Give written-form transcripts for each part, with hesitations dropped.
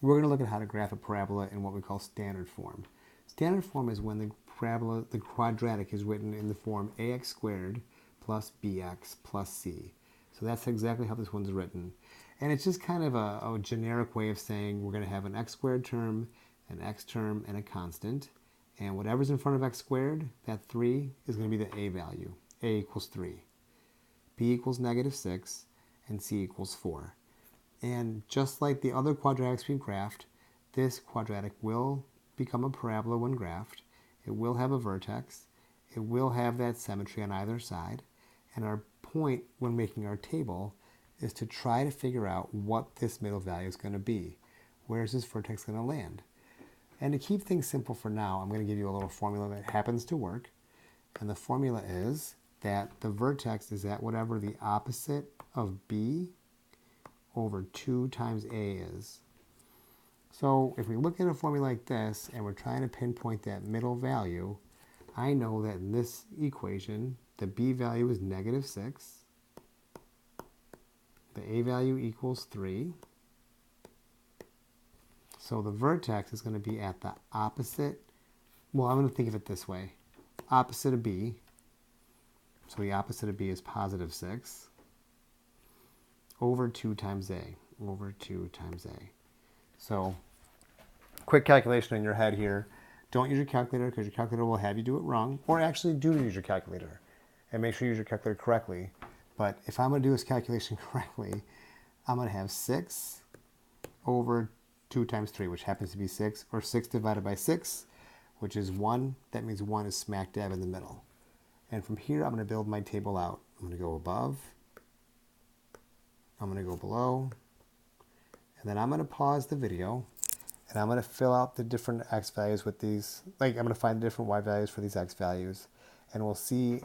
we're going to look at how to graph a parabola in what we call standard form. Standard form is when the parabola, the quadratic, is written in the form ax squared plus bx plus c. So that's exactly how this one's written. And it's just kind of a generic way of saying we're going to have an x squared term, an x term, and a constant. And whatever's in front of x squared, that 3 is going to be the a value. A equals 3. B equals -6, and c equals 4. And just like the other quadratics we've graphed, this quadratic will become a parabola when graphed. It will have a vertex. It will have that symmetry on either side. And our point when making our table is to try to figure out what this middle value is going to be. Where is this vertex going to land? And to keep things simple for now, I'm going to give you a little formula that happens to work. And the formula is that the vertex is at whatever the opposite of b over 2 times a is. So if we look at a formula like this and we're trying to pinpoint that middle value, I know that in this equation, the b value is -6. The a value equals 3. So the vertex is going to be at the opposite, well, I'm going to think of it this way. Opposite of b. So the opposite of b is +6 over 2 times a, over 2 times a. So quick calculation in your head here. Don't use your calculator because your calculator will have you do it wrong. Or actually do use your calculator. And make sure you use your calculator correctly. But if I'm going to do this calculation correctly, I'm going to have 6 over 2 times 3, which happens to be 6, or 6 divided by 6, which is 1. That means 1 is smack dab in the middle. And from here, I'm going to build my table out. I'm going to go above. I'm going to go below. And then I'm going to pause the video. And I'm going to fill out the different x values with these. Like, I'm going to find the different y values for these x values. And we'll see,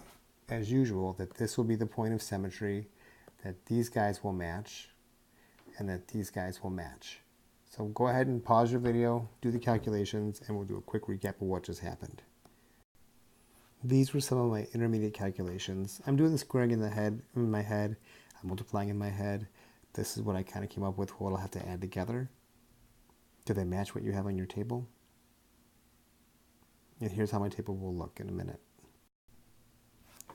as usual, that this will be the point of symmetry, that these guys will match, and that these guys will match. So go ahead and pause your video, do the calculations, and we'll do a quick recap of what just happened. These were some of my intermediate calculations. I'm doing the squaring in my head. I'm multiplying in my head. This is what I kind of came up with, what I'll have to add together. Do they match what you have on your table? And here's how my table will look in a minute.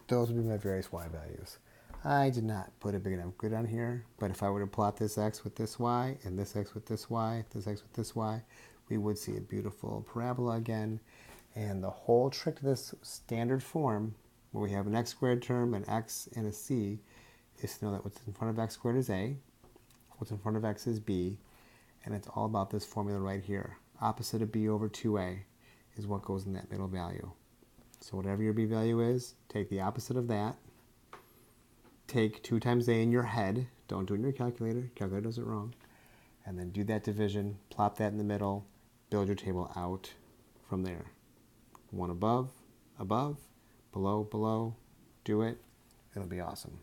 Those would be my various y values. I did not put a big enough grid on here, but if I were to plot this x with this y, and this x with this y, this x with this y, we would see a beautiful parabola again. And the whole trick to this standard form, where we have an x squared term, an x, and a c, is to know that what's in front of x squared is a, what's in front of x is b, and it's all about this formula right here. Opposite of b over 2a is what goes in that middle value. So whatever your b value is, take the opposite of that. Take 2 times a in your head. Don't do it in your calculator. Calculator does it wrong. And then do that division, plop that in the middle, build your table out from there. One above, above, below, below. Do it. It'll be awesome.